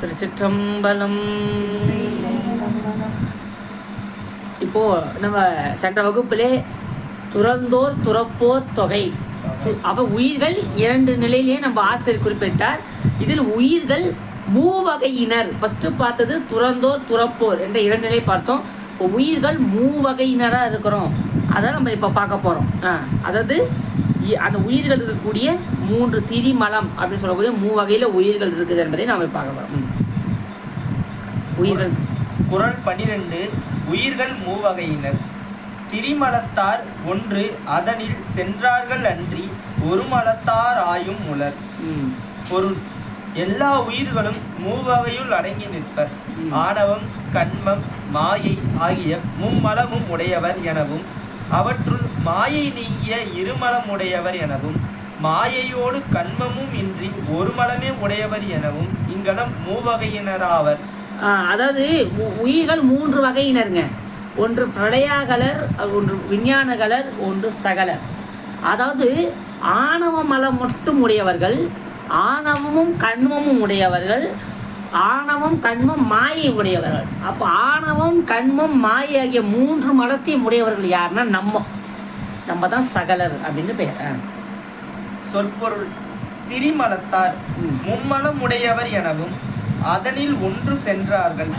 திருச்சிற்றம்பலம். இப்போ நம்ம சென்ற வகுப்பிலே துறந்தோர் துறப்போர் தொகை, அப்போ உயிர்கள் 2 நிலையிலேயே நம்ம ஆசிரியர் குறிப்பிட்டார். இதில் உயிர்கள் மூவகையினர். ஃபர்ஸ்ட் பார்த்தது துறந்தோர் துறப்போர் என்ற 2 நிலை பார்த்தோம். இப்போ உயிர்கள் மூவகையினராக இருக்கிறோம். அதான் நம்ம இப்போ பார்க்க போகிறோம். அதாவது அந்த உயிர்கள் இருக்கக்கூடிய 3 திரிமலம் அப்படின்னு சொல்லக்கூடிய 3 வகையில் உயிர்கள் இருக்குது என்பதை நாம் பார்க்க போகிறோம். உயிர்கள் குறள் 12. உயிர்கள் மூவகையினர். திரிமலத்தார் ஒன்று அதனில் சென்றார்கள் அன்றி ஒரு மலத்தார் ஆயும் உலர். பொருள்: எல்லா உயிர்களும் மூவகையுள் அடங்கி நிற்பர். ஆணவம், கண்மம், மாயை ஆகிய மும்மலமும் உடையவர் எனவும், அவற்றுள் மாயை நீங்கிய இருமலம் உடையவர் எனவும், மாயையோடு கண்மமும் இன்றி ஒரு மலமே உடையவர் எனவும் இங்கனம் மூவகையினராவர். அதாவது உயிர்கள் 3 வகையினருங்க. ஒன்று பிரளயாகலர், ஒன்று விஞ்ஞானகலர், ஒன்று சகலர். அதாவது ஆணவ மலம் மட்டும் உடையவர்கள், ஆணவமும் கண்மமும் உடையவர்கள், ஆணவம் கண்மம் மாயை உடையவர்கள். அப்போ ஆணவம் கண்மம் மாயை ஆகிய 3 மலத்தையும் உடையவர்கள் யாருன்னா நம்ம தான் சகலர் அப்படின்னு பெயர். சொற்பொருள்: திரிமலத்தார் மும்மலம் உடையவர் எனவும், அதனில் ஒன்று சென்றார்கள்,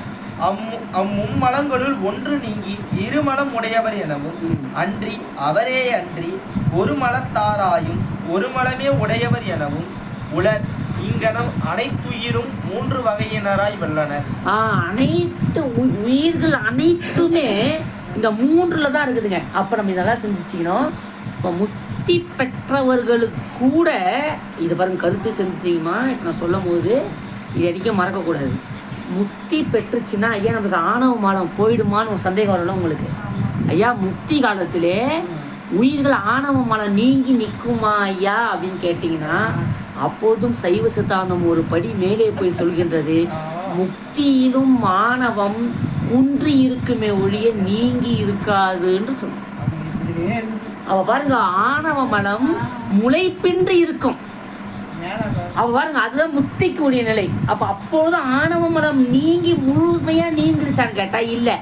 அம்மும்மலங்களுள் ஒன்று நீங்கி இருமலம் உடையவர் எனவும், அன்றி அவரே அன்றி ஒரு மலத்தாராயும் ஒரு மலமே உடையவர் எனவும் உலர். இங்கனம் அனைத்துயிரும் 3 வகையினராய் உள்ளனர். அனைத்து உயிர்கள் அனைத்துமே இந்த 3ல தான் இருக்குதுங்க. அப்போ நம்ம இதெல்லாம் செஞ்சுச்சிக்கணும். இப்போ முக்தி பெற்றவர்களுக்கு கூட இது பாருங்க, கருத்து செஞ்சுச்சிங்கம்மா. இப்போ நான் சொல்லும் போது இது அடிக்க மறக்கக்கூடாது. முக்தி பெற்றுச்சுன்னா ஐயா நம்மளுக்கு ஆணவ மாலம் போயிடுமான்னு ஒரு சந்தேகம் வரல உங்களுக்கு. ஐயா முக்தி காலத்திலே உயிர்கள் ஆணவ மலம் நீங்கி நிற்குமா ஐயா அப்படின்னு கேட்டிங்கன்னா, அப்போதும் சைவ சித்தாந்தம் ஒரு படி மேலே போய் சொல்கின்றது, முக்தியிலும் ஆணவம் குன்றி இருக்குமே ஒழிய நீங்கி இருக்காதுன்னு சொல்லும். அவ பாருங்க, ஆணவ மலம் முளைப்பின்றி இருக்கும். அவ பாருங்க, அதுதான் முக்திக்கு உரிய நிலை. அப்பொழுது ஆணவ மலம் நீங்கி முழுமையா நீங்கிடுச்சான்னு கேட்டா இல்லை.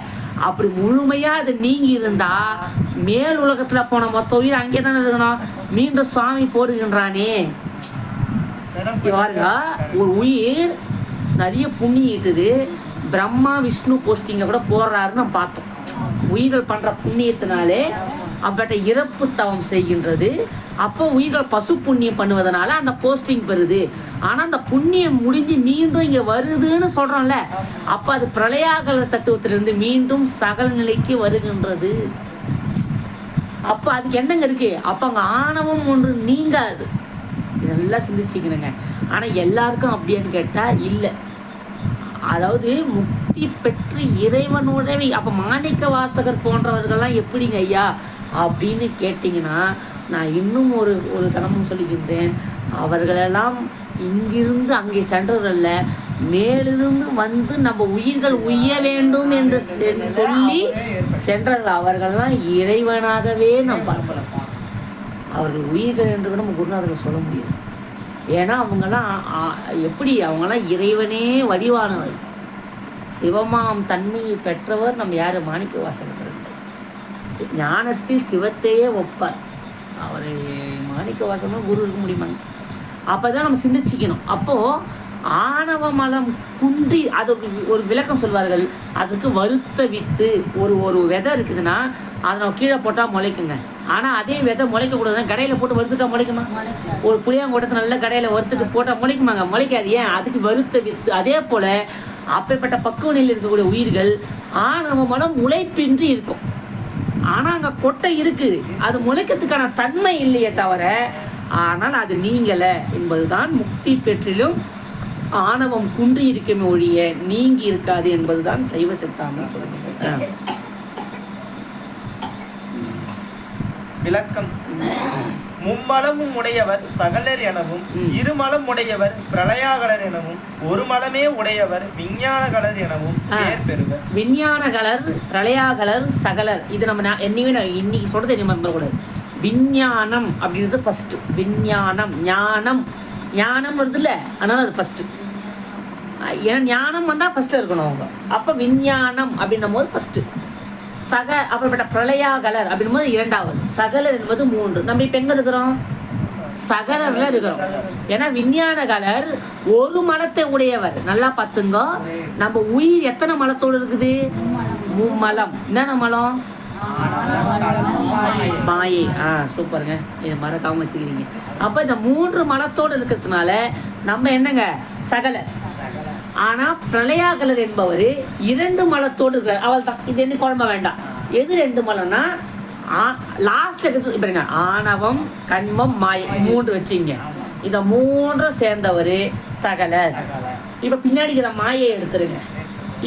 அப்படி முழுமையா அது நீங்கி இருந்தா மேல் உலகத்துல போன மொத்த உயிர் அங்கே தானே இருக்கணும். மீண்டும் சுவாமி போடுகின்றானே. பாருங்க, ஒரு உயிர் நிறைய புண்ணியிட்டுது, பிரம்மா விஷ்ணு போஸ்டிங்க கூட போடுறாருன்னு நம்ம பார்த்தோம். உயிர்கள் பண்ற புண்ணியத்தினாலே அப்பட்ட இறப்பு தவம் செய்கின்றது. அப்போ உயிர்கள் பசு புண்ணியம் பண்ணுவதனால அந்த போஸ்டிங் பெறுது. ஆனால் அந்த புண்ணியம் முடிஞ்சு மீண்டும் இங்கே வருதுன்னு சொல்கிறோம்ல, அப்போ அது பிரளயாகல தத்துவத்திலிருந்து மீண்டும் சகல நிலைக்கு வருகின்றது. அப்போ அதுக்கு என்னங்க இருக்கு? அப்போ அங்கே ஆணவம் ஒன்று நீங்காது. இதெல்லாம் சிந்திச்சுக்கணுங்க. ஆனால் எல்லாருக்கும் அப்படியான்னு கேட்டால் இல்லை. அதாவது முக்தி பெற்று இறைவனுடைய அப்போ மாணிக்க வாசகர் போன்றவர்கள்லாம் எப்படிங்க ஐயா அப்படின்னு கேட்டிங்கன்னா, நான் இன்னும் ஒரு தனமும் சொல்லிக்கின்றேன். அவர்களெல்லாம் இங்கிருந்து அங்கே சென்றவர்கள மேலிருந்து வந்து நம்ம உயிர்கள் உய்ய வேண்டும் என்று சொல்லி சென்றவர்கள். அவர்கள்லாம் இறைவனாகவே நாம் பார்க்கலாம். அவர்கள் உயிர்கள் என்று கூட நம்ம குருநாதர்கள் சொல்ல முடியாது. ஏன்னா அவங்கெல்லாம் எப்படி, அவங்கெல்லாம் இறைவனே வடிவானவர், சிவமாம் தன்மையை பெற்றவர். நம்ம யார்? மாணிக்க வாசகர். ஞானத்தில் சிவத்தையே ஒப்பார். அவர் மாணிக்க வாசகமாக குரு இருக்க முடியுமாங்க? அப்போ தான் நம்ம சிந்திச்சிக்கணும். அப்போது ஆணவ மலம் குன்றி, அது ஒரு விளக்கம் சொல்வார்கள். அதுக்கு வருத்த வித்து ஒரு விதை இருக்குதுன்னா அதை நம்ம கீழே போட்டால் முளைக்குங்க. ஆனால் அதே விதை முளைக்கக்கூடாதுன்னா கடையில் போட்டு வறுத்துட்டா முளைக்குமா? ஒரு புளியாங்கோட்டத்தை நல்லா கடையில் வறுத்துட்டு போட்டால் முளைக்குமாங்க? முளைக்காது. ஏன்? அதுக்கு வருத்த வித்து. அதே போல் அப்பேற்பட்ட பக்குவ நிலையில் இருக்கக்கூடிய உயிர்கள் ஆணவ மலம் முளைப்பின்றி இருக்கும். ஆனால் அங்கே கொட்டை இருக்குது, அது முளைக்கிறதுக்கான தன்மை இல்லையே தவிர, ஆனால் அது நீங்கலை என்பதுதான். முக்தி பெற்றிலும் ஆணவம் குன்றி இருக்குமே ஒழிய நீங்கி இருக்காது என்பதுதான் சைவ சித்தாந்தம் சொல்லுங்க. விளக்கம்: மும்மலமும் உடையவர் சகலர் எனவும், இருமலம் உடையவர் பிரளயாகலர் எனவும், ஒரு மலமே உடையவர் விஞ்ஞானகலர் எனவும் பெயர் பெறுவர். விஞ்ஞானகலர், பிரளயாகலர், சகலர். இது நம்ம இன்னைக்கு சொல்றது நம்ம கூடாது. விஞ்ஞானம் அப்படின்றது ஃபர்ஸ்ட். விஞ்ஞானம் ஞானம் ஞானம் வருது இல்லை, அதனால அது ஃபர்ஸ்ட். ஏன்னா ஞானம் வந்தால் ஃபஸ்ட்டு இருக்கணும் அவங்க. அப்போ விஞ்ஞானம் அப்படின்னும் போது ஃபஸ்ட்டு, அப்புறப்பட்ட பிரளயாகலர் அப்படின்னும் போது இரண்டாவது, சகலர் என்பது மூன்று. நம்ம இப்போ எங்கே இருக்கிறோம்? சகலர்ல இருக்கிறோம். ஏன்னா விஞ்ஞானகலர் ஒரு மலத்தை உடையவர். நல்லா பார்த்துங்க, நம்ம உயிர் எத்தனை மலத்தோடு இருக்குது? மும்மலம். என்னென்ன மலம்? மாயை. சூப்பருங்க, இது மறக்காம வச்சுக்கிறீங்க. அப்ப இந்த 3 மலத்தோடு இருக்கிறதுனால நம்ம என்னங்க? சகலர். ஆனா பிரளயாகலர் என்பவர் 2 மலத்தோடு இருக்கிறார். அவள் தான். இது என்ன குழம்ப வேண்டாம். எது 2 மலம்னா லாஸ்ட்ல இருக்கிறது பாருங்க, ஆணவம், கண்மம், மாயை 3 வச்சுங்க. இந்த 3 சேர்ந்தவர் சகலர். இப்ப பின்னாடி இருக்கிற மாயை எடுத்துருங்க.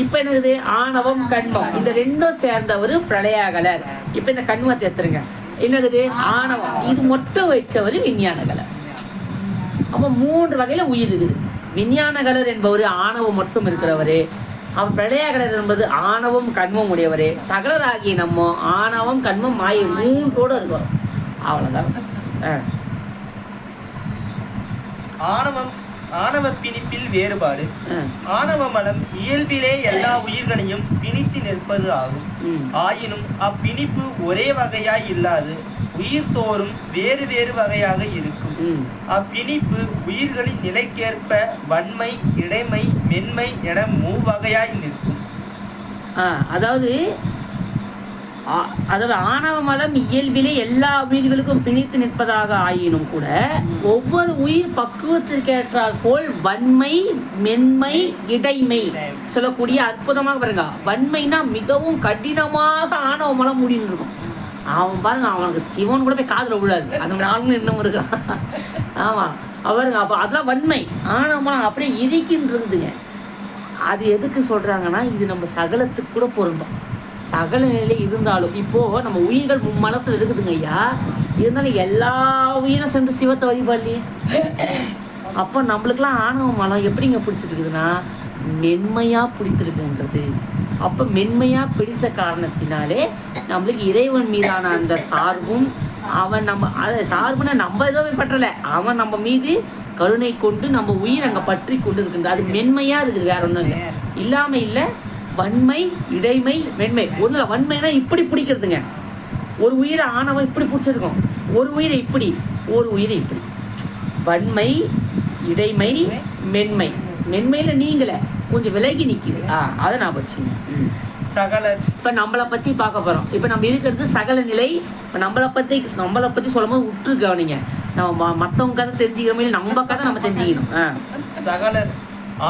இப்ப என்னது? ஆணவம், கண்மம், இந்த 2 சேர்ந்தவர் பிரளயாகலர். இப்ப இந்த கண்மத்தை எடுத்துருங்க. என்னது? ஆணவம். இது மட்டும் வச்சவர் விஞ்ஞானகலர். அப்ப 3 வகையில உயிர் இருக்குது. விஞ்ஞானகலர் என்பவர் ஆணவம் மட்டும் இருக்கிறவரு. அவர் பிரளயாகலர் என்பது ஆணவம், கண்மம் உடையவர். சகலர் ஆகிய நம்ம ஆணவம், கண்மம், மாயை 3ஓடு இருக்கிறோம். அவ்வளவுதான். ஆணவ பிணிப்பில் வேறுபாடு. ஆணவ மலம் இயல்பிலே எல்லா உயிர்களையும் பிணித்து நிற்பது ஆகும். ஆயினும் அப்பிணிப்பு ஒரே வகையாய் இல்லாது உயிர் தோறும் வேறு வேறு வகையாக இருக்கும். அப்பிணிப்பு உயிர்களின் நிலைக்கேற்ப வன்மை, இடைமை, மென்மை என 3 வகையாய் நிற்கும். அதாவது ஆணவ மலம் இயல்பிலே எல்லா உயிர்களுக்கும் பிணித்து நிற்பதாக ஆயினும் கூட ஒவ்வொரு உயிர் பக்குவத்திற்கேற்றாற் போல் வன்மை, மென்மை, இடைமை சொல்லக்கூடிய அற்புதமாக பாருங்க. வன்மைனா மிகவும் கடினமாக ஆணவ மலம் முடின்னு இருக்கும். அவன் பாருங்க, அவனுக்கு சிவன் கூட போய் காதுல விழாது. அந்த மாதிரி ஆளுங்க இன்னும் இருக்கான். ஆமா, அவருங்க. அப்போ அதெல்லாம் வன்மை. ஆணவ மலம் அப்படியே இடிக்கின்றதுங்க. அது எதுக்கு சொல்றாங்கன்னா, இது நம்ம சகலத்துக்கு கூட பொருந்தும். சகல நிலை இருந்தாலும் இப்போ நம்ம உயிர்கள் மும்மலத்தில் இருக்குதுங்க ஐயா. இருந்தாலும் எல்லா உயிரும் சென்று சிவத்தை வழிபாடலையே. அப்போ நம்மளுக்கெல்லாம் ஆணவ மலம் எப்படிங்க பிடிச்சிருக்குதுன்னா மென்மையா பிடித்திருக்குன்றது. அப்போ மென்மையா பிடித்த காரணத்தினாலே நம்மளுக்கு இறைவன் மீதான அந்த சார்பும், அவன் நம்ம அதை சார்புனா நம்ம எதுவும் பற்றலை, அவன் நம்ம மீது கருணை கொண்டு நம்ம உயிர் அங்கே பற்றி கொண்டு இருக்குது. அது மென்மையா இருக்குது, வேற ஒன்றும் இல்லை. இல்லாம இல்லை. வன்மை, இடைமை, மென்மை. ஒன்றும் வன்மைனா இப்படி பிடிக்கிறதுங்க. ஒரு உயிரை ஆணவம் இப்படி பிடிச்சிருக்கோம், ஒரு உயிரை இப்படி, ஒரு உயிரை இப்படி. வன்மை, இடைமை, மென்மை. மென்மையில நீங்களே கொஞ்சம் விலகி நிற்கிது. அதை நான் வச்சுங்க. சகலர். இப்போ நம்மளை பற்றி பார்க்க போகிறோம். இப்போ நம்ம இருக்கிறது சகல நிலை. இப்போ நம்மளை பற்றி சொல்லும் போது உற்று கவனிங்க. நம்ம மற்றவங்க கதை தெரிஞ்சுக்கிற மாதிரி நம்ம கதை நம்ம தெரிஞ்சுக்கணும். சகலர்.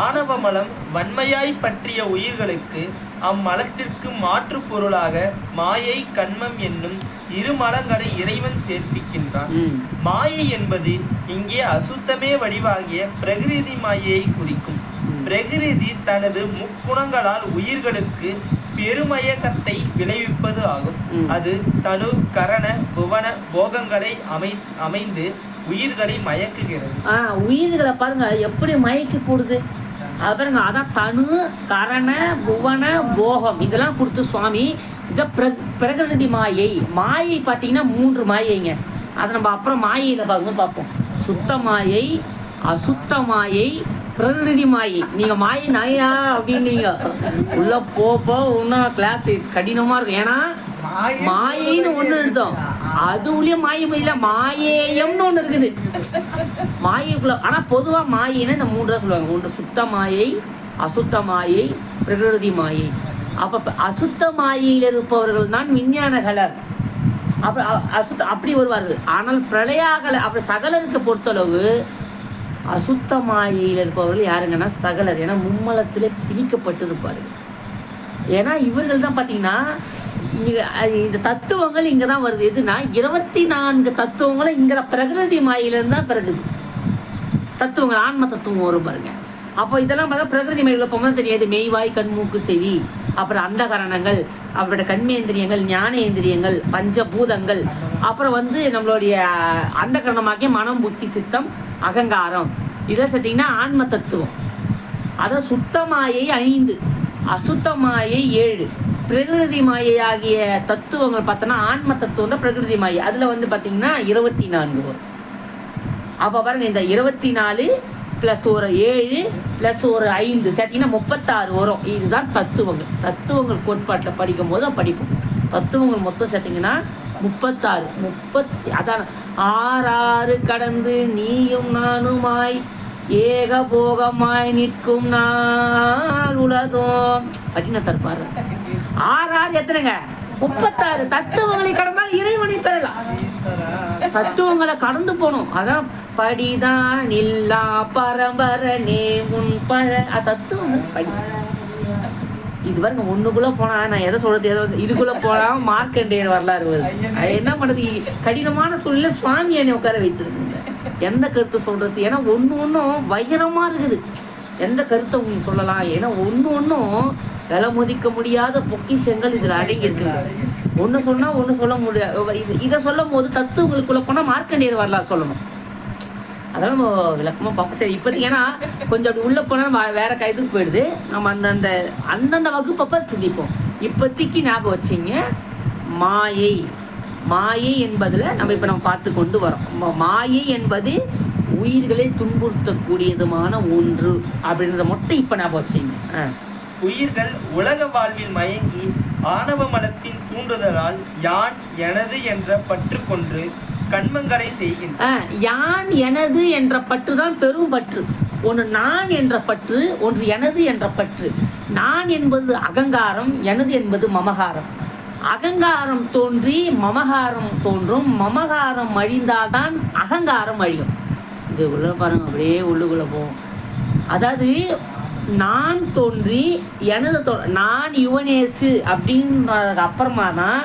ஆணவ மலம் வன்மையாய் பற்றிய உயிர்களுக்கு அம்மலத்திற்கு மாற்று பொருளாக மாயை, கண்மம் என்னும் 2 மலங்களை இறைவன் சேர்ப்பிக்கின்றான். மாயை என்பது இங்கே அசுத்தமே வடிவாகிய பிரகிருதி மாயையை குறிக்கும். பிரகிருதி தனது முக்குணங்களால் உயிர்களுக்கு பெருமயக்கத்தை விளைவிப்பது ஆகும். அது தனு, கரண, புவன போகங்களை அமைந்து உயிர்களை மயக்குகிறது. உயிர்களை பாருங்க எப்படி மயக்கி போடுது. அது பாருங்க, அதான் தனு, கரண, புவன, போகம் இதெல்லாம் கொடுத்து சுவாமி. இதை பிரகிருதி மாயை. மாயை பார்த்தீங்கன்னா 3 மாயைங்க. அதை நம்ம அப்புறம் மாயையில் பார்ப்போம். சுத்த மாயை, அசுத்த மாயை, பிரகிருதி மாயை. நீங்க மாயை நாயா அப்படின்னீங்க உள்ள போப்போ இன்னும் கிளாஸ் கடினமா இருக்கும். ஏன்னா மாயைன்னு ஒண்ணு எடுத்தோம், அது உள்ளே மாயம் இல்லை, மாயேயம்னு ஒண்ணு இருக்குது மாயைக்குள்ள. ஆனா பொதுவா மாயின்னு இந்த 3 சொல்லுவாங்க. 1 சுத்த மாயை, அசுத்த மாயை, பிரகிருதி மாயை. அப்ப அசுத்த மாயையில் இருப்பவர்கள் தான் விஞ்ஞானகலர். அப்புறம் அப்படி வருவார்கள். ஆனால் பிரளயாகலர் அப்புறம் சகலருக்கு பொறுத்தளவு அசுத்த மாயையில் இருப்பவர்கள் யாருங்கன்னா சகலர். ஏன்னா மும்மலத்திலே பிடிக்கப்பட்டு இருப்பார்கள். ஏன்னா இவர்கள் தான் பார்த்தீங்கன்னா இந்த தத்துவங்கள் இங்கே தான் வருது. எதுனா 24 தத்துவங்களும் இங்கே பிரகிருதி மாயிலிருந்து தான் பிறகுது. தத்துவங்கள் ஆன்ம தத்துவம் வரும் பாருங்க. அப்போ இதெல்லாம் பார்த்தா பிரகிருதி மாயில் போகும்போது தெரியாது. மெய்வாய், கண்மூக்கு, செவி, அப்புறம் அந்த கரணங்கள், அவரோட கண்மேந்திரியங்கள், ஞானேந்திரியங்கள், பஞ்சபூதங்கள், அப்புறம் நம்மளுடைய அந்த கரணமாகிய மனம், புத்தி, சித்தம், அகங்காரம். இதை பார்த்தீங்கன்னா ஆன்ம தத்துவம். அதான் சுத்தமாயை 5, அசுத்தமாயை 7, பிரகிருதி மாயை ஆகிய தத்துவங்கள் பார்த்தோன்னா ஆன்ம தத்துவம் தான் பிரகிருதி மாயை. அதில் பார்த்தீங்கன்னா 24 வரும். அப்போ பாருங்க, இந்த 24 ப்ளஸ் ஒரு 7 ப்ளஸ் ஒரு 5 சேர்த்திங்கன்னா 36 வரும். இதுதான் தத்துவங்கள் கோட்பாட்டில் படிக்கும் போது தான் படிப்போம். தத்துவங்கள் மொத்தம் சேர்த்திங்கன்னா 36 அதான் 6 கடந்து நீயும் நானுமாய் ஏகபோகமாய் நிற்கும் நாள் உலகம் பட்டின தற்பாரு. 6 எத்தனைங்க? 36 தத்துவங்களை கடந்தால் இறைவனை பெறலாம். தத்துவங்களை கடந்து போகணும். அதான் படிதான் இல்லா பரம்பரனே முன் தத்துவங்கள் படி. இது பாருங்க, ஒண்ணுக்குள்ள போனா நான் எதை சொல்றது இதுக்குள்ள போனா மார்க்கண்டேயர் வரலாறு வருது. என்ன பண்றது? கடினமான சூழ்நிலை சுவாமி என்னை உட்கார வைத்திருக்குங்க. எந்த கருத்தை சொல்றது? ஏன்னா ஒன்றும் வைரமா இருக்குது. எந்த கருத்தை உங்களுக்கு சொல்லலாம்? ஏன்னா ஒன்றும் விலை மதிக்க முடியாத பொக்கிஷங்கள் இதில் அடங்கி இருக்குங்க. ஒன்று சொன்னால் ஒன்று சொல்ல முடியாது. இதை சொல்லும் போது தத்துவங்களுக்குள்ள போனால் மார்க்கண்டேயர் வரலாறு சொல்லணும். அதெல்லாம் நம்ம விளக்கமாக பார்ப்போம். சரி, இப்போதைக்கு ஏன்னா கொஞ்சம் அப்படி உள்ளே போனால் நம்ம வேறு கைதுக்கு போயிடுது. நம்ம அந்தந்த வகுப்பப்போ சிந்திப்போம். இப்போதைக்கு ஞாபகம் வச்சிங்க, மாயை என்பதில் நம்ம பார்த்து கொண்டு வரோம். மாயை என்பது உயிர்களை துன்புறுத்தக்கூடியதுமான ஒன்று அப்படின்றத மட்டும் இப்போ ஞாபகம் வச்சிங்க. உயிர்கள் உலக வாழ்வில் மயங்கி ஆணவ மலத்தின் தூண்டுதலால் யான் எனது என்ற பற்று கொன்று கண்மங்களை செய்கின்றன. யான் எனது என்ற பற்று தான் பெரும் பற்று. ஒன்று நான் என்ற பற்று, ஒன்று எனது என்ற பற்று. நான் என்பது அகங்காரம், எனது என்பது மமகாரம். அகங்காரம் தோன்றி மமகாரம் தோன்றும். மமகாரம் அழிந்தால்தான் அகங்காரம் அழியும். இது உள்ள பாருங்க, அப்படியே உள்ளுக்குள்ள போவோம். அதாவது நான் தோன்றி எனது நான் யுவனேசு அப்படின்றதுக்கு அப்புறமா தான்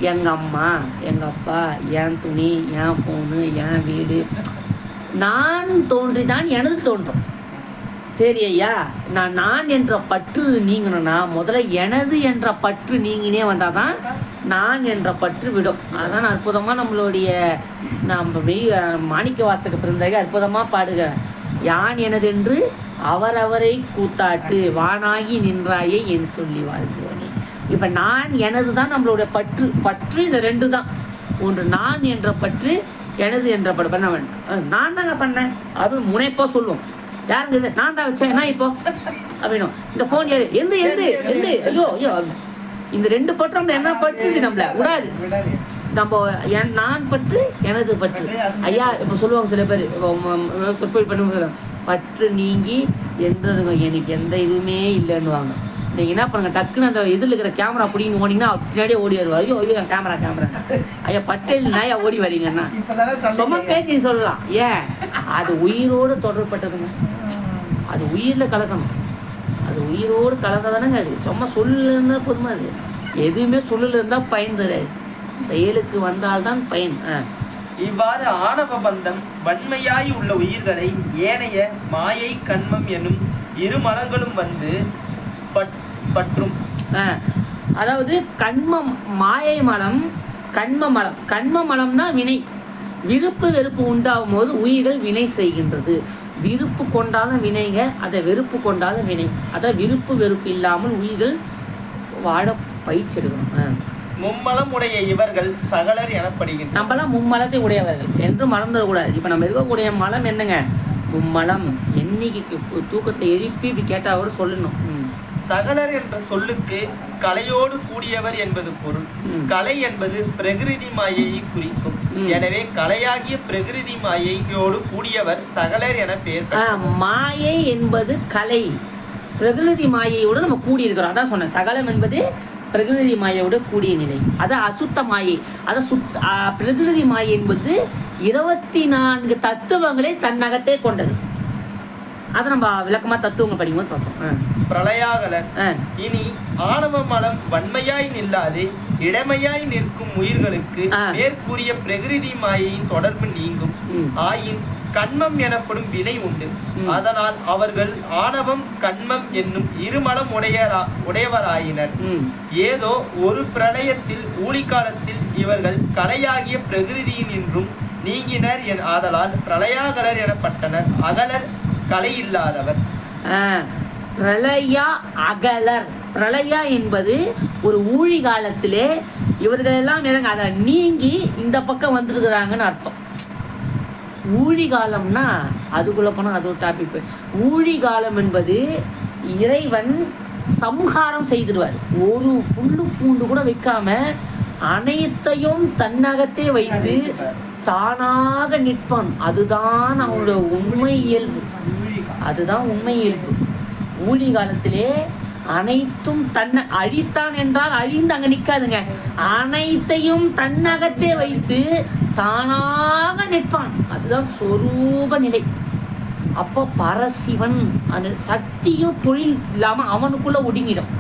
எங்கள் அம்மா, எங்கள் அப்பா, என் துணி, என் ஃபோனு, என் வீடு, நான் தோன்றி தான் எனது தோன்றும். சரி ஐயா, நான் என்ற பற்று நீங்கணும்னா முதல்ல எனது என்ற பற்று நீங்கினே வந்தால் தான் நான் என்ற பற்று விடும். அதான் அற்புதமாக நம்மளுடைய மாணிக்க வாசக பிறந்தக அற்புதமாக பாடுக. யான் எனதென்று அவரவரை கூத்தாட்டு வானாகி நின்றாயே என் சொல்லி வாழ்த்துவனே. இப்போ நான் எனது தான் நம்மளுடைய பற்று இந்த 2 தான். ஒன்று நான் என்ற பற்று, எனது என்ற பற்று. நான் தாங்க பண்ணேன் அப்படின்னு முனைப்போ சொல்லுவோம். யாருங்க? நான் தான் வச்சேன். நான் இப்போ அப்படின்னும். இந்த ஃபோன் யாரு? எந்த ஐயோ இந்த 2 பற்று நம்ம என்ன பற்றுது? நம்மள விடாது. நம்ம நான் பற்று, எனது பற்று. ஐயா இப்போ சொல்லுவாங்க சில பேர் சொற்பொழி பண்ணுவாங்க, பற்று நீங்கி என்றுங்க எனக்கு எந்த இதுவுமே இல்லைன்னுவாங்க. நீங்கள் என்ன பண்ணுங்க, டக்குன்னு அந்த இதில் இருக்கிற கேமரா பிடிங்கன்னு ஓடிங்கன்னா பின்னாடியே ஓடி வருவார். ஐயோ கேமரா ஐயா பட்டில் நாயா ஓடி வரீங்கன்னா சும்மா பேச்சு சொல்லலாம். ஏன்? அது உயிரோடு தொடர்பட்டதுங்க. அது உயிரில் கலக்கணும். அது உயிரோடு கலக்க தானேங்க. அது சும்மா சொல்லுன்னா பொறுமை. அது எதுவுமே சொல்லல இருந்தால் பயன் தராது, செயலுக்கு வந்தால்தான் பயன். இவ்வாறு ஆணவ பந்தம் வன்மையாய் உள்ள உயிர்களை ஏனைய மாயை கண்மம் எனும் 2 மலங்களும் வந்து பற்றும். அதாவது கண்மம், மாயை மலம், கண்ம மலம்னா வினை. விருப்பு வெறுப்பு உண்டாகும் போது உயிர்கள் வினை செய்கின்றது. விருப்பு கொண்டாலும் வினைங்க, அதை வெறுப்பு கொண்டாலும் வினை. அதை விருப்பு வெறுப்பு இல்லாமல் உயிர்கள் வாழ பயிற்சி எடுக்கணும். மும்மலம் உடைய இவர்கள் சகலர் எனப்படுகின்றனர். நம்மளாம் மும்மலத்தை உடையவர்கள் என்று மறந்துடக்கூடாது. இப்போ நம்ம இருக்கக்கூடிய மலம் என்னங்க? மும்மலம். என்னைக்கு தூக்கத்தில் எழுப்பி இப்படி கேட்டால் கூட சொல்லணும். சகலர் என்ற சொல்லுக்கு கலையோடு கூடியவர் என்பது பொருள். கலை என்பது பிரகிருதி மாயையை குறிக்கும். எனவே கலையாகிய பிரகிருதி மாயையோடு கூடியவர் சகலர் என பெயர். மாயை என்பது கலை, பிரகிருதி மாயையோடு நம்ம கூடியிருக்கிறோம். அதான் சொன்னேன், சகலம் என்பது பிரகிருதி மாயோட கூடிய நிலை. அது அசுத்த மாயை. அதை பிரகிருதி மாயை என்பது 24 தத்துவங்களை தன்னகத்தே கொண்டது. அதை நம்ம விளக்கமா தத்துவங்கள் படிக்கும்போது பார்ப்போம். பிரளயாகலர். இனி ஆணவ மலம் வன்மையாய் நில்லாது இடமையாய் நிற்கும் உயிர்களுக்கு மேற்கூறிய பிரகிருதி மாயையின் தொடர்பு நீங்கும். ஆயின் கண்மம் எனப்படும் வினை உண்டு. அதனால் அவர்கள் ஆணவம் கண்மம் என்னும் 2 மலம் உடையவராயினர். ஏதோ ஒரு பிரளயத்தில் ஊழிக்காலத்தில் இவர்கள் கலையாகிய பிரகிருதியின் என்றும் நீங்கினர். ஆதலால் பிரளயாகலர் எனப்பட்டனர். அகலர் கலை இல்லாதவர். பிரளயா அகலர். பிரளயா என்பது ஒரு ஊழி காலத்திலே இவர்கள் எல்லாம் அதை நீங்கி இந்த பக்கம் வந்திருக்கிறாங்கன்னு அர்த்தம். ஊழி காலம்னா அதுக்குள்ளே போனால் அது ஒரு டாபிக். ஊழி காலம் என்பது இறைவன் சம்ஹாரம் செய்திடுவார். ஒரு புல்லு பூண்டு கூட வைக்காம அனைத்தையும் தன்னகத்தே வைத்து தானாக நிற்பான். அதுதான் அவனுடைய உண்மை இயல்பு. அதுதான் உண்மை இயல்பு. ஊழி காலத்திலே அனைத்தும் தன்னை அழித்தான் என்றால் அழிந்து அங்கே நிற்காதுங்க. அனைத்தையும் தன்னகத்தே வைத்து தானாக நிற்பான். அதுதான் சொரூப நிலை. அப்போ பரசிவன் அந்த சக்தியும் தொழில் இல்லாமல் அவனுக்குள்ளே ஒடுங்கிடும்.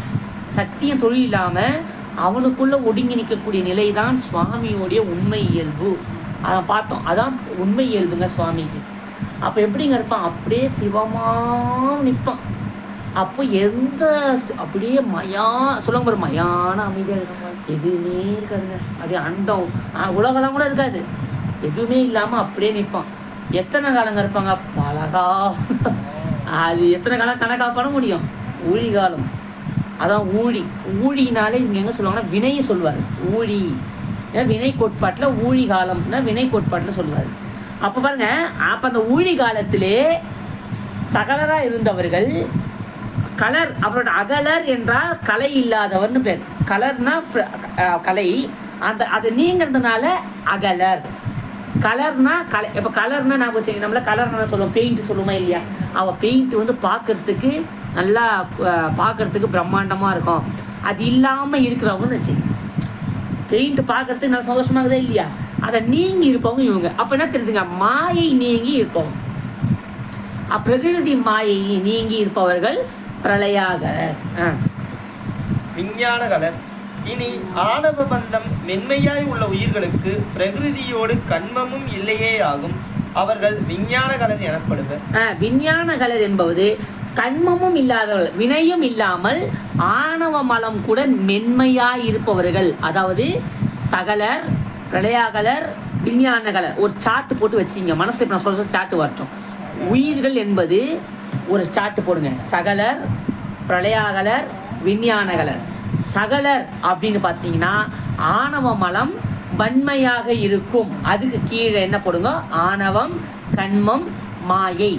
சக்தியும் தொழில் இல்லாமல் அவனுக்குள்ளே ஒடுங்கி நிற்கக்கூடிய நிலை தான் சுவாமியோடைய உண்மை இயல்பு. அதை பார்த்தோம். அதான் உண்மை இயல்புங்க சுவாமிக்கு. அப்போ எப்படிங்க இருப்பான்? அப்படியே சிவமாக நிற்பான். அப்போ எந்த அப்படியே சொல்லுங்க பாரு, மயான அமைதியாக இருக்கும். எதுவுமே இருக்காதுங்க. அப்படியே அண்டம் உலகெல்லாம் கூட இருக்காது. எதுவுமே இல்லாமல் அப்படியே நிற்பான். எத்தனை காலங்க இருப்பாங்க? பலகா. அது எத்தனை காலம் கணக்காக பண்ண முடியும்? ஊழி காலம். அதான் ஊழி. ஊழினாலே இங்கே எங்கே சொல்லுவாங்கன்னா வினையை சொல்வார். ஊழி வினை கோட்பாட்டில் ஊழி காலம்னா வினை கோட்பாட்டில் சொல்லுவார். அப்போ பாருங்க, அப்போ அந்த ஊழி காலத்திலே சகலராக இருந்தவர்கள் கலர், அவரோட அகலர் என்றால் கலை இல்லாதவர்னு பேர். கலர்னா கலை, அந்த அது நீங்கிறதுனால அகலர். கலர்னா கலை. இப்போ கலர்னா நான் வச்சுக்க, நம்மள கலர்னா சொல்லுவோம், பெயிண்ட் சொல்லுவோமா இல்லையா? அவள் பெயிண்ட் வந்து பார்க்கறதுக்கு நல்லா பார்க்கறதுக்கு பிரம்மாண்டமாக இருக்கும். அது இல்லாமல் இருக்கிறவங்கன்னு வச்சு, பெயிண்ட் பார்க்கறதுக்கு நல்லா சந்தோஷமாக இருக்குதா இல்லையா? அதை நீங்கி இருப்பவங்க இவங்க. அப்போ என்ன தெரியுதுங்க? மாயை நீங்கி இருப்பவங்க. பிரகிருதி மாயை நீங்கி இருப்பவர்கள் பிரளயாகலர், விஞ்ஞானகலர். இனி ஆணவ பந்தம் மென்மையாய் உள்ள உயிர்களுக்கு பிரகிருதியோடு கண்மமும் இல்லையே ஆகும். அவர்கள் விஞ்ஞானகலர் எனப்படுவர். விஞ்ஞானகலர் என்பது கண்மமும் இல்லாதவர்கள், வினையும் இல்லாமல் ஆணவ மலம் கூட மென்மையாய் இருப்பவர்கள். அதாவது சகலர், பிரளயாகலர், விஞ்ஞானகலர். ஒரு சாட்டு போட்டு வச்சிங்க மனசில். இப்போ நான் சொல்ற சாட்டு வரட்டும். உயிர்கள் என்பது ஒரு சாட்டு போடுங்க. சகலர், பிரளயாகலர், விஞ்ஞானகலர். சகலர் அப்படின்னு பார்த்தீங்கன்னா ஆணவ மலம் வன்மையாக இருக்கும். அதுக்கு கீழே என்ன போடுங்க? ஆணவம், கண்மம், மாயை.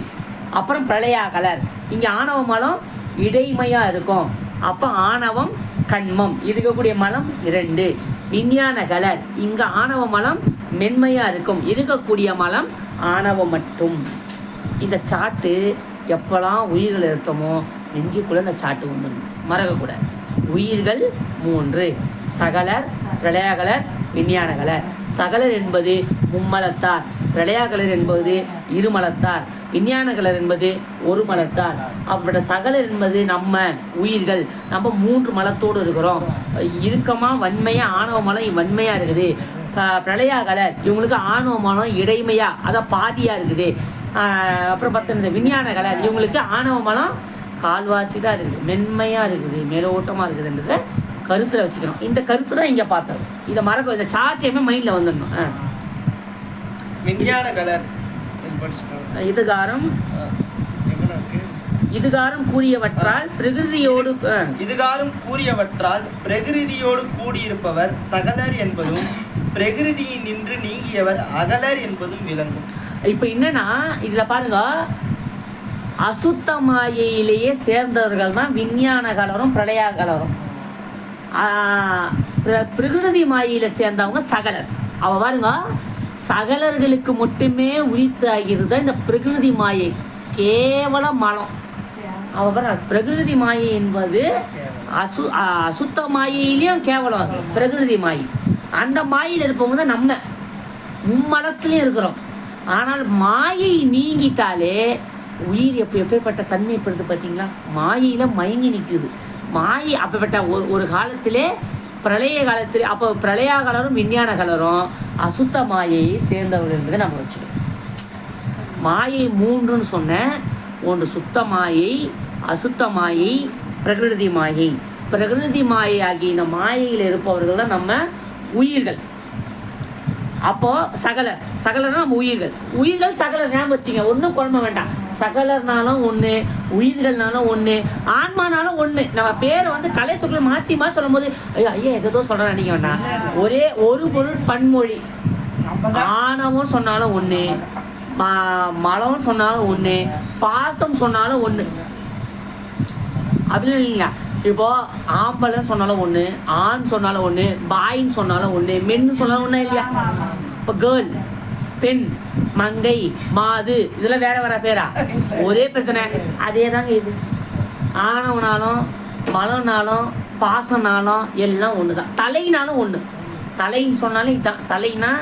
அப்புறம் பிரளயாகலர், இங்கே ஆணவ மலம் இடைமையாக இருக்கும். அப்போ ஆணவம், கண்மம், இருக்கக்கூடிய மலம் 2. விஞ்ஞானகலர், இங்கே ஆணவ மலம் மென்மையாக இருக்கும். இருக்கக்கூடிய மலம் ஆணவம் மட்டும். இந்த சாட்டு எப்போல்லாம் உயிர்கள் எடுத்தோமோ நெஞ்சுக்குள்ளே இந்த சாட்டு வந்துடும், மறக்கக்கூடாது. உயிர்கள் 3: சகலர், பிரளயாகலர், விஞ்ஞானகலர். சகலர் என்பது மும்மலத்தார், பிரளயாகலர் என்பது இருமலத்தார், விஞ்ஞானகலர் என்பது ஒரு மலத்தார். அப்படி சகலர் என்பது நம்ம உயிர்கள். நம்ம 3 மலத்தோடு இருக்கிறோம். இறுக்கமாக வன்மையாக ஆணவ மலம் வன்மையாக இருக்குது. பிரளயாகலர் இவங்களுக்கு ஆணவ மலம் இடைமையாக, அதான் பாதியாக இருக்குது. அப்புறம் பார்த்தா விஞ்ஞானகலர் இவங்களுக்கு ஆணவ மலம் கால்வாசி தான் இருக்குது, மென்மையாக இருக்குது, மேலோட்டமாக இருக்குதுன்றத கருத்தில் வச்சுக்கணும். இந்த கருத்து தான் இங்கே பார்த்தோம். இதை மறக்க, இந்த சார்ட்டையுமே மைண்டில் வந்துடணும். விஞ்ஞானகலர் இதுகாரம் இதுகாரம் கூறியவற்றால் பிரகிருதியோடு இதுகாரம் கூறியவற்றால் பிரகிருதியோடு கூடியிருப்பவர் சகலர் என்பதும் பிரகிருதியின் நின்று நீங்கியவர் அகலர் என்பதும் விளங்கும். இப்போ என்னன்னா இதில் பாருங்க, அசுத்த மாயையிலேயே சேர்ந்தவர்கள் தான் விஞ்ஞானகலரும் பிரளயாகலரும். பிரகிருதி மாயையில் சேர்ந்தவங்க சகலர். அவ பாருங்க, சகலர்களுக்கு மட்டுமே உரித்தாகிறது இந்த பிரகிருதி மாயை, கேவல மலம். அவ பாரு, பிரகிருதி மாயை என்பது அசுத்த மாயையிலையும் கேவலம் பிரகிருதி மாயை. அந்த மாயில் இருப்பவங்க தான் நம்ம மும்மலத்திலையும் இருக்கிறோம். ஆனால் மாயை நீங்கிட்டாலே உயிர் எப்பேற்பட்ட தன்மைப்படுது பார்த்தீங்களா? மாயையில் மயங்கி நிற்குது. மாயை அப்பப்பட்ட ஒரு காலத்திலே பிரளய காலத்திலே, அப்போ பிரளயாகலரும் விஞ்ஞானகலரும் அசுத்த மாயையை சேர்ந்தவர்கள் நம்ம வச்சுக்கணும். மாயை 3ன்னு சொன்னேன். 1 சுத்த மாயை, அசுத்த மாயை, பிரகிருதி மாயை. பிரகிருதி மாயை ஆகிய இந்த மாயையில் இருப்பவர்கள் தான் நம்ம உயிர்கள். அப்போது சகலர்னா நம்ம உயிர்கள் சகலர் ஞாபகம் வச்சுங்க, ஒன்றும் குழம்ப வேண்டாம். சகலர்னாலும் ஒன்று, உயிர்கள்னாலும் ஒன்று, ஆன்மானாலும் ஒன்று. நம்ம பேரை வந்து கலை சொற்கள் மாற்றி சொல்லும் போது ஐயா எதோ சொல்கிறேன்னு நினைக்க வேண்டாம். ஒரே ஒரு பொருள் பன்மொழி. ஆணவம் சொன்னாலும் ஒன்று, மலம் சொன்னாலும் ஒன்று, பாசம் சொன்னாலும் ஒன்று. அப்படின்னு இல்லைங்களா? இப்போ ஆம்பளைன்னு சொன்னாலும் ஒன்று, ஆண் சொன்னாலும் ஒன்று, பாயின்னு சொன்னாலும் ஒன்று, மென்னு சொன்னாலும் ஒன்றா இல்லையா? இப்போ கேர்ள், பெண், மங்கை, மாது, இதெல்லாம் வேற வேற பேரா? ஒரே பிரச்சனை. அதே தாங்க இது. ஆணவனாலும் மலம்னாலும் பாசம்னாலும் எல்லாம் ஒன்று தான். தலைனாலும் ஒன்று. தலைன்னு சொன்னாலும் இதுதான். தலைனா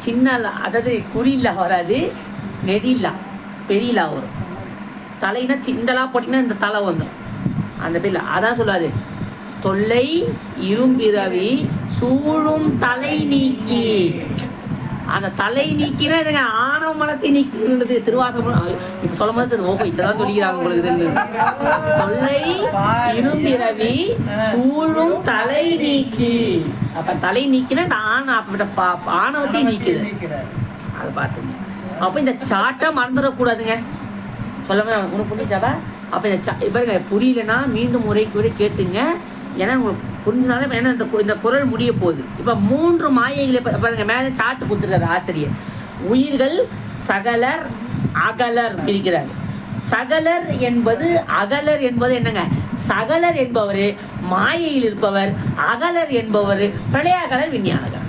சின்ன, அதாவது குறியில்லா வராது, நெடில்லா பெரியலா வரும். தலைனா சின்னலா போட்டிங்கன்னா இந்த தலை வந்துடும். அந்த பேர்ல அதான் சொல்லுவாரு, தொல்லை இரும்பிறவி சூழும் தலை நீக்கி. அந்த தலை நீக்கினா இதுங்க ஆணவ மலத்தை நீக்குறது. திருவாசகம் இப்போ சொல்லும் போது ஓஹோ இதெல்லாம் சொல்லிக்கிறாங்க உங்களுக்கு. தொல்லை இரும்பிறவி சூழும் தலை நீக்கி. அப்ப தலை நீக்கினா ஆணவத்தை நீக்குது. அதை பார்த்துங்க. அப்ப இந்த சாட்டை மறந்துடக்கூடாதுங்க. சொல்லாம உனக்கு புரிஞ்சாவா? அப்போ இந்த பாருங்க, புரியலன்னா மீண்டும் முறைக்கு கேட்டுங்க. ஏன்னா உங்களுக்கு புரிஞ்சதால, ஏன்னா இந்த குரல் முடிய போகுது. இப்போ 3 மாயைகளை பாருங்க, மேலே சாட்டு கொடுத்துருக்காரு ஆசிரியர். உயிர்கள் சகலர் அகலர் பிரிக்கிறார். சகலர் என்பது அகலர் என்பது என்னங்க? சகலர் என்பவர் மாயையில் இருப்பவர், அகலர் என்பவர் பிரளயாகலர் விஞ்ஞானகர்.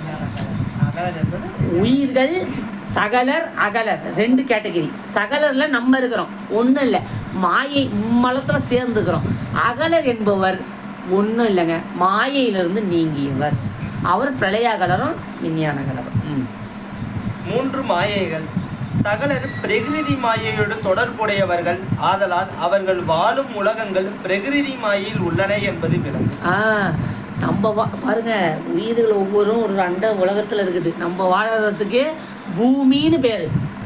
உயிர்கள் சகலர் அகலர் 2 கேட்டகரி. சகலர்ல நம்ம இருக்கிறோம், ஒன்றும் இல்லை, மாயை மலத்தில் சேர்ந்துக்கிறோம். அகலர் என்பவர் ஒன்றும் இல்லைங்க, மாயையிலிருந்து நீங்கியவர். அவர் பிரளயாகலரும் விஞ்ஞானகலரும். 3 மாயைகள். சகலர் பிரகிருதி மாயையோடு தொடர்புடையவர்கள் ஆதலால் அவர்கள் வாழும் உலகங்கள் பிரகிருதி மாயையில் உள்ளன என்பது விளங்கும். நம்ம பாருங்க, உயிர்கள் ஒவ்வொரும் ஒரு அண்ட உலகத்தில் இருக்குது. நம்ம வாழறதுக்கு பூமின்னு பேர்.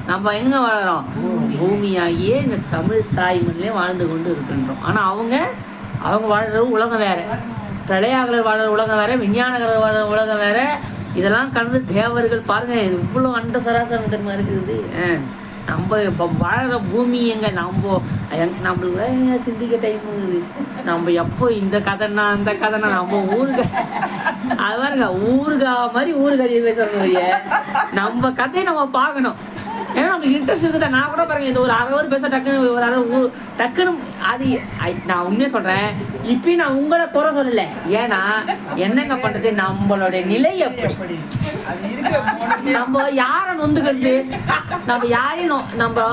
நம்ம எங்கே வாழறோம்? பூமியாகியே இந்த தமிழ் தாய்மண்ணிலே வாழ்ந்து கொண்டு இருக்கின்றோம். ஆனால் அவங்க வாழ்கிற உலகம் வேற, பிரளயாகலர் வாழ்கிற உலகம் வேற, விஞ்ஞானகலர் வாழ்கிற உலகம் வேற. இதெல்லாம் கலந்து தேவர்கள் பாருங்க, இவ்வளோ அண்ட சராசரம் தெரியுமா இருக்குது. நம்ம இப்போ வாழ்கிற பூமி எங்க? நம்மளுக்கு சிந்திக்க டைம் இருக்குது. நம்ம எப்போ இந்த கதைன்னா அந்த கதைனா நம்ம ஊருக்கு அது பாருங்க, ஊருகா மாதிரி ஊருகறி பேசுறோம். நம்ம கதையை நம்ம பார்க்கணும். ஏன்னா நம்மளுக்கு இன்ட்ரெஸ்ட் இருக்குதா? நான் கூட பாருங்க, இந்த ஒரு 1/2 hour பேச டக்குன்னு ஒரு 1/2 hour டக்குன்னு அது நான் உண்மையே சொல்கிறேன். இப்பயும் நான் உங்களை குறை சொல்லலை. ஏன்னா என்னங்க பண்ணுறது, நம்மளுடைய நிலை எப்படி, நம்ம யாரை நொந்துக்கிறது, நம்ம யாரையும் நம்ம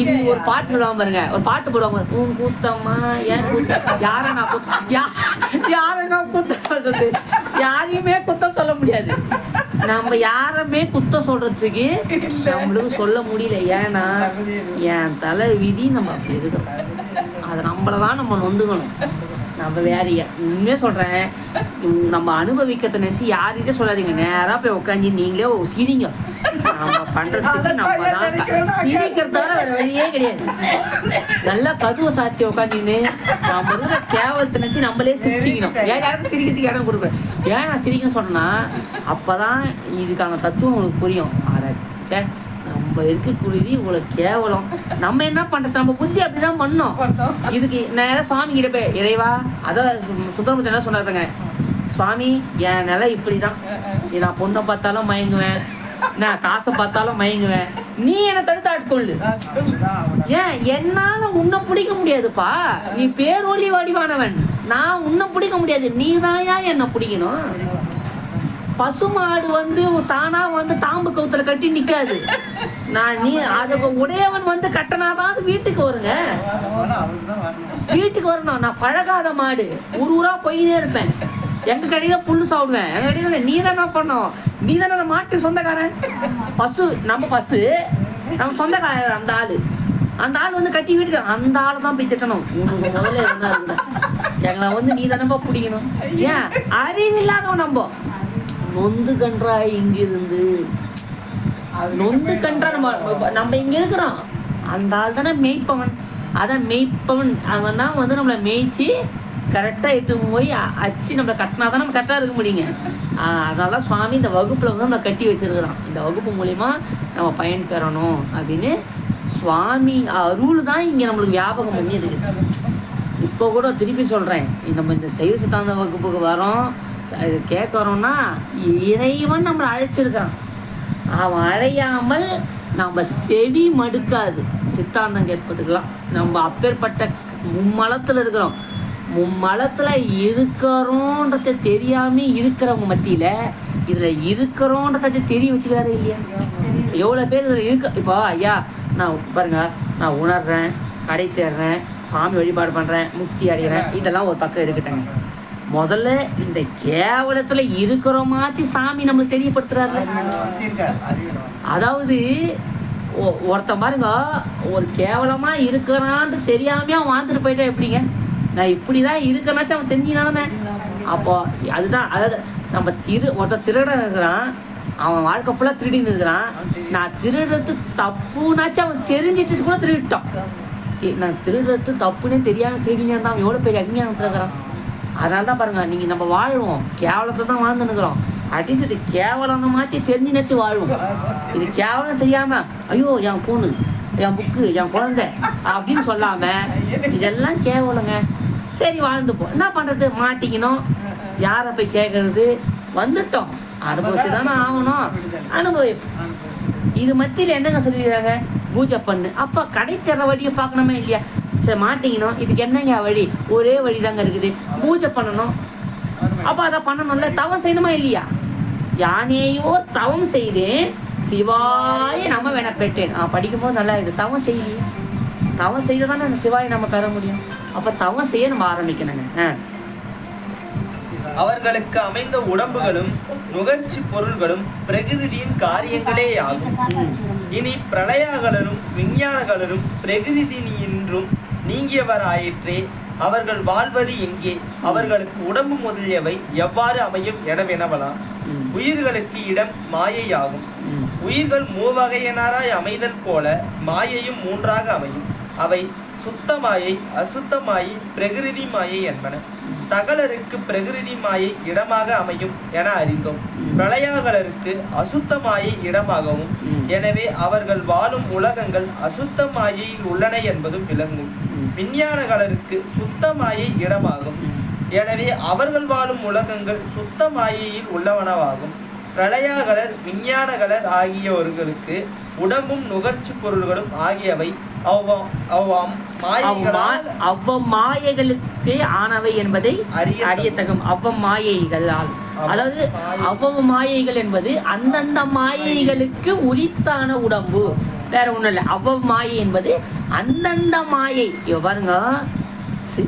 இது ஒரு பாட்டு சொல்லுவாங்க பாருங்க, ஒரு பாட்டு போடுவாங்க, கூத்தம்மா ஏன் கூத்த, யாரை நான் யாரை நான் குத்தம் சொல்றது? யாரையுமே குத்தம் சொல்ல முடியாது. நம்ம யாருமே குத்தம் சொல்றதுக்கு நம்மளுக்கு சொல்ல முடியல. ஏன்னா என் தலை விதி நம்ம அப்படி இருக்கிறோம். அதை நம்மளதான் நம்ம நொந்துக்கணும். நம்ம வேறைய உண்மையே சொல்றேன், நம்ம அனுபவிக்கிறத நினைச்சு யார்கிட்ட சொல்லாதீங்க. நேரா போய் உட்காந்து நீங்களே சிரிங்க. நம்ம பண்றதுக்கு நம்ம தான் சிரிக்கிறதால வேற வழியே கிடையாது. நல்லா கதுவை சாத்தி உட்காந்துன்னு நம்ம இருக்கிற கேவலத்தை நினைச்சு நம்மளே சிரிச்சிக்கணும். யாருக்கும் சிரிக்கிறதுக்கு இடம் கொடுக்குறேன். ஏன் நான் சிரிக்கணும்னு சொன்னா அப்பதான் இதுக்கான தத்துவம் உங்களுக்கு புரியும். அரைச்சே நம்ம இருக்கக்கூடியது இவ்வளவு கேவலம். நம்ம என்ன பண்றது? நம்ம புத்தி அப்படிதான் பண்ணோம். இதுக்கு நேரம் சுவாமி கிட்ட போய், இறைவா, அதான் சுந்தரமூர்த்தி என்ன சொன்னாருங்க, சுவாமி என் நிலை இப்படிதான், நான் பொண்ணை பார்த்தாலும் மயங்குவேன், நான் காசை பார்த்தாலும் மயங்குவேன், நீ என்னை தடுத்து ஆட்கொள்ளு. ஏன் என்னால உன்னை பிடிக்க முடியாதுப்பா, நீ பேரொழி வடிவானவன், நான் உன்னை பிடிக்க முடியாது, நீ தாயா என்னை பிடிக்கணும். பசுமாடு தானா தாம்பு கவுத்துல கட்டி நிக்காது. நீ அதை உடையவன் கட்டினாதான் அது வீட்டுக்கு வருங்க. வீட்டுக்கு வரணும். நான் பழகாத மாடு ஊரா போயினே இருப்பேன். எங்க கடையில புல்லு சாப்பிடுவேன், எங்க கடையில நீ தானே பண்ணோம், நீ தானே மாட்டு சொந்தக்காரன். பசு நம்ம சொந்தக்காரன். அந்த ஆள் கட்டி வீட்டுக்கு அந்த ஆளை தான் போய் திட்டணும். உனக்கு முதல்ல இருந்தா இருந்தா எங்களை நீ தானப்பா பிடிக்கணும். ஏன் அறிவில்லாதவன் நம்ம நொந்து கன்றா இங்கிருந்து நொந்து கன்றா நம்ம இங்க இருக்கிறோம். அந்த ஆள் தானே மேய்ப்பவன். அதான் மேய்ப்பவன் அவன் தான் நம்மளை மேய்ச்சி கரெக்டாக எடுத்து போய் அச்சு நம்மளை கட்டினா தான் நம்ம கரெக்டாக இருக்க முடியுங்க. அதனால சுவாமி இந்த வகுப்பில் நம்மளை கட்டி வச்சிருக்கிறான். இந்த வகுப்பு மூலிமா நம்ம பயன் பெறணும் அப்படின்னு சுவாமி அருள் தான் இங்கே நம்மளுக்கு வியாபகம் பண்ணி இருக்குது. இப்போ கூட திருப்பி சொல்கிறேன், நம்ம இந்த சைவ சித்தாந்த வகுப்புக்கு வரோம், இது கேட்க வரோம்னா இறைவன் நம்மளை அழைச்சிருக்கான். அவன் அழையாமல் நம்ம செவி மடுக்காது சித்தாந்தம் கேட்பதுக்கெல்லாம். நம்ம அப்பேற்பட்ட மும்மலத்தில் இருக்கிறோம். மும்மலத்தில் இருக்கிறோன்றத தெரியாமல் இருக்கிறவங்க மத்தியில் இதில் இருக்கிறோன்றத தெரிய வச்சுக்கிறாரு இல்லையா? எவ்வளோ பேர் இதில் இருக்க. இப்போ ஐயா நான் பாருங்க, நான் உணர்றேன், கடை தேடுறேன், சாமி வழிபாடு பண்ணுறேன், முக்தி அடைகிறேன், இதெல்லாம் ஒரு பக்கம் இருக்கட்டேங்க. முதல்ல இந்த கேவலத்தில் இருக்கிறோமாச்சு சாமி நம்மளுக்கு தெரியப்படுத்துறாரு. அதாவது ஒருத்தன் பாருங்க, ஒரு கேவலமாக இருக்கிறான்னு தெரியாமையே அவன் வாழ்ந்துட்டு போயிட்டா எப்படிங்க? நான் இப்படி தான் இருக்கிறனாச்சும் அவன் தெரிஞ்சினா தானே. அப்போ அதுதான், அதாவது நம்ம ஒருத்தன் திருட இருக்கிறான், அவன் வாழ்க்கை ஃபுல்லாக திருடின்னு இருக்கிறான். நான் திருடுறது தப்புனாச்சும் அவன் தெரிஞ்சிட்டு கூட திருடிட்டான். நான் திருடுறது தப்புன்னே தெரியாமல் திருடினா தான் அவன் எவ்வளோ பெரிய அஞ்ஞானத்தில் இருக்கிறான். அதனால தான் பாருங்கள், நீங்கள் நம்ம வாழ்வோம் கேவலத்தில் தான் வாழ்ந்துன்னுக்குறோம். அட்லீஸ்ட் இது கேவலமாச்சு தெரிஞ்சுனாச்சும் வாழ்வோம். இது கேவலம் தெரியாமல் ஐயோ என் ஃபோனு, என் புக்கு, என் குழந்தை அப்படின்னு சொல்லாமல் இதெல்லாம் கேவலங்க. சரி வாழ்ந்துப்போம், என்ன பண்ணுறது, மாட்டிக்கணும், யாரை போய் கேட்கறது, வந்துட்டோம், அனுபவிச்சு தானே ஆகணும், அனுபவிப்போம். இது மத்தியில் என்னங்க சொல்லிடுறாங்க, பூஜை பண்ணு. அப்போ கடை தர வழியை பார்க்கணுமா இல்லையா? சரி மாட்டிக்கணும், இதுக்கு என்னங்க வழி, ஒரே வழி தாங்க இருக்குது, பூஜை பண்ணணும். அப்போ அதை பண்ணணும்ல, தவம் செய்யணுமா இல்லையா? யானேயோ தவம் செய்தேன் சிவாய நம்ம வேணா பெற்றேன். படிக்கும்போது நல்லா இது தவம் செய்ய, தவம் செய்த தானே அந்த சிவாயை நம்ம பெற முடியும். அப்போ தவம் செய்ய நம்ம ஆரம்பிக்கணுங்க. அவர்களுக்கு அமைந்த உடம்புகளும் நுகர்ச்சி பொருள்களும் பிரகிருதியின் காரியங்களே ஆகும். இனி பிரளயாகலரும் விஞ்ஞானகலரும் பிரகிருதியின்றும் நீங்கியவர் ஆயிற்றே. அவர்கள் வாழ்வது எங்கே? அவர்களுக்கு உடம்பு முதலியவை எவ்வாறு அமையும் என வினவலாம். உயிர்களுக்கு இடம் மாயையாகும். உயிர்கள் மூவகையினராய் அமைதல் போல மாயையும் மூன்றாக அமையும். அவை சுத்த மாயை, அசுத்த மாயை, பிரகிருதி மாயை என்பன. சகலருக்கு பிரகிருதி மாயை இடமாக அமையும் என அறிந்தோம். பிரளயாகலருக்கு அசுத்த மாயை இடமாகவும், எனவே அவர்கள் வாழும் உலகங்கள் அசுத்த மாயையில் உள்ளன என்பதும் விளங்கும். விஞ்ஞானகலருக்கு சுத்த மாயை இடமாகும், எனவே அவர்கள் வாழும் உலகங்கள் சுத்த மாயையில் உள்ளவனவாகும். பிரளயாகலர் விஞ்ஞானகலர் ஆகியோர்களுக்கு உடம்பும் நுகர்ச்சி பொருள்களும் ஆகியவை அவ்வமாயைகளுக்கு ஆனவை என்பதை அறியத்தகும். அவ்வமாயைகளால், அதாவது அவ்வமாயைகள் என்பது அந்தந்த மாயைகளுக்கு உரித்தான உடம்பு, வேற ஒன்றும் இல்லை. அவ்வமாயை என்பது அந்தந்த மாயை. பாருங்க,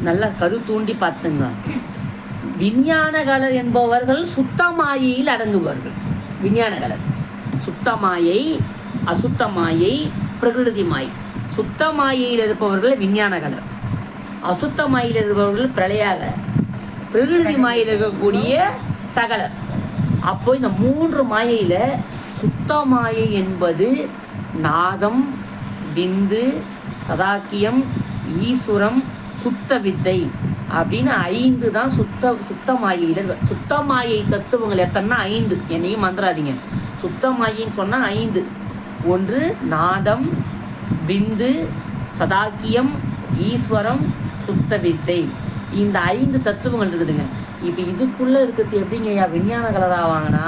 நல்லா கரு தூண்டி பார்த்துங்க. விஞ்ஞானகலர் என்பவர்கள் சுத்த மாயையில் அடங்குவார்கள். விஞ்ஞானகலர் சுத்த மாயை, அசுத்த மாயை, பிரகிருதி மாயை. சுத்த மாயையில் இருப்பவர்கள் விஞ்ஞானகலர், அசுத்த மாயில் இருப்பவர்கள் பிரளயாகலர், பிரகிருதி மாயில் இருக்கக்கூடிய சகலர். அப்போ இந்த மூன்று மாயையில் சுத்த மாயை என்பது நாதம், விந்து, சதாக்கியம், ஈஸ்வரம், சுத்த வித்தை அப்படின்னு 5 தான் சுத்த மாயையில். சுத்த மாயை தத்துவங்கள் எத்தனைனா 5. என்னையும் மறந்துடாதீங்க. சுத்த மாயின்னு சொன்னால் 5. ஒன்று நாதம், விந்து, சதாக்கியம், ஈஸ்வரம், சுத்த வித்தை. இந்த 5 தத்துவங்கள் இருக்குதுங்க. இப்போ இதுக்குள்ளே இருக்கிறது எப்படிங்க விஞ்ஞான கலராக வாங்கினா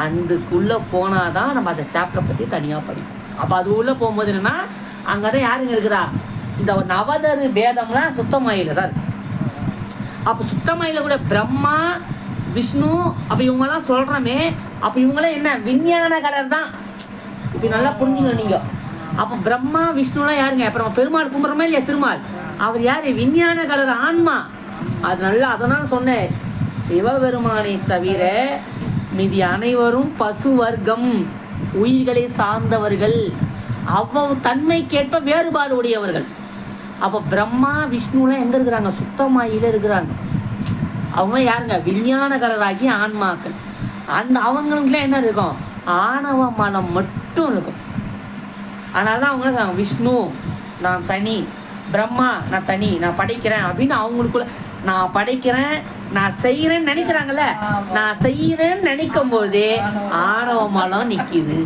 அதுக்குள்ளே போனால் தான் நம்ம அந்த சாப்டரை பற்றி தனியாக படிப்போம். அப்போ அது உள்ளே போகும்போது என்னென்னா அங்கே தான் யாருங்க இருக்குதா, இந்த நவதரு பேதம்லாம் சுத்தமாயில தான் இருக்கு. அப்போ சுத்தமாயில கூட பிரம்மா, விஷ்ணு, அப்போ இவங்கெல்லாம் சொல்கிறோமே, அப்போ இவங்களாம் என்ன விஞ்ஞான கலர் தான். இப்படி நல்லா புரிஞ்சுக்கணும் நீங்கள். அப்போ பிரம்மா விஷ்ணுலாம் யாருங்க? அப்புறம் பெருமாள் கும்பிட்றோமா இல்லையா, திருமால், அவர் யார்? விஞ்ஞான கலர் ஆன்மா. அது நல்லா, அதனால் சொன்னேன், சிவபெருமானை தவிர மீதி அனைவரும் பசு வர்க்கம், உயிர்களை சார்ந்தவர்கள், அவ்வளவு தன்மைக்கேற்ப வேறுபாடு உடையவர்கள். அப்போ பிரம்மா விஷ்ணுலாம் எங்கே இருக்கிறாங்க? சுத்தமாயில இருக்கிறாங்க. அவங்க யாருங்க? விஞ்ஞான கலராகி ஆன்மாக்கள். அந்த அவங்களுக்குலாம் என்ன இருக்கும்? ஆணவ மலம் மட்டும் இருக்கும். அதனால தான் அவங்க விஷ்ணு நான் தனி, பிரம்மா நான் தனி, நான் படைக்கிறேன் அப்படின்னு அவங்களுக்குள்ள நான் படைக்கிறேன், நான் செய்கிறேன்னு நினைக்கிறாங்கல்ல. நான் செய்கிறேன்னு நினைக்கும் போதே ஆணவ மலம் நிற்கிது.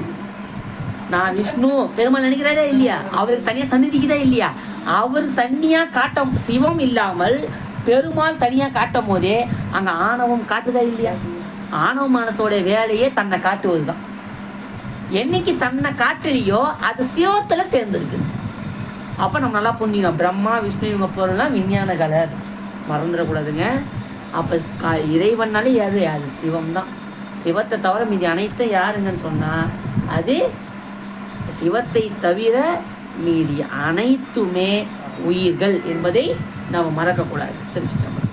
நான் விஷ்ணு பெருமாள் நினைக்கிறாரே இல்லையா, அவருக்கு தனியாக சந்நிதிக்குதா இல்லையா, அவர் தனியாக காட்டும், சிவம் இல்லாமல் பெருமாள் தனியாக காட்டும் போதே அங்கே ஆணவம் காட்டுதா இல்லையா. ஆணவமானத்தோட வேலையே தன்னை காட்டுவது தான். என்னைக்கு தன்னை காட்டலையோ அது சிவத்தில் சேர்ந்துருக்கு. அப்போ நம்ம நல்லா புரிஞ்சுக்கணும், பிரம்மா விஷ்ணு இவங்க பொருள்லாம் விஞ்ஞான கலர், மறந்துடக்கூடாதுங்க. அப்போ இறைவனாலே அது சிவம் தான். சிவத்தை தவிர மீதி அனைத்தும் யாருங்கன்னு சொன்னால் அது சிவத்தை தவிர மீதி அனைத்துமே உயிர்கள் என்பதை நாம் மறக்கக்கூடாது. தெரிஞ்சுட்டோம்.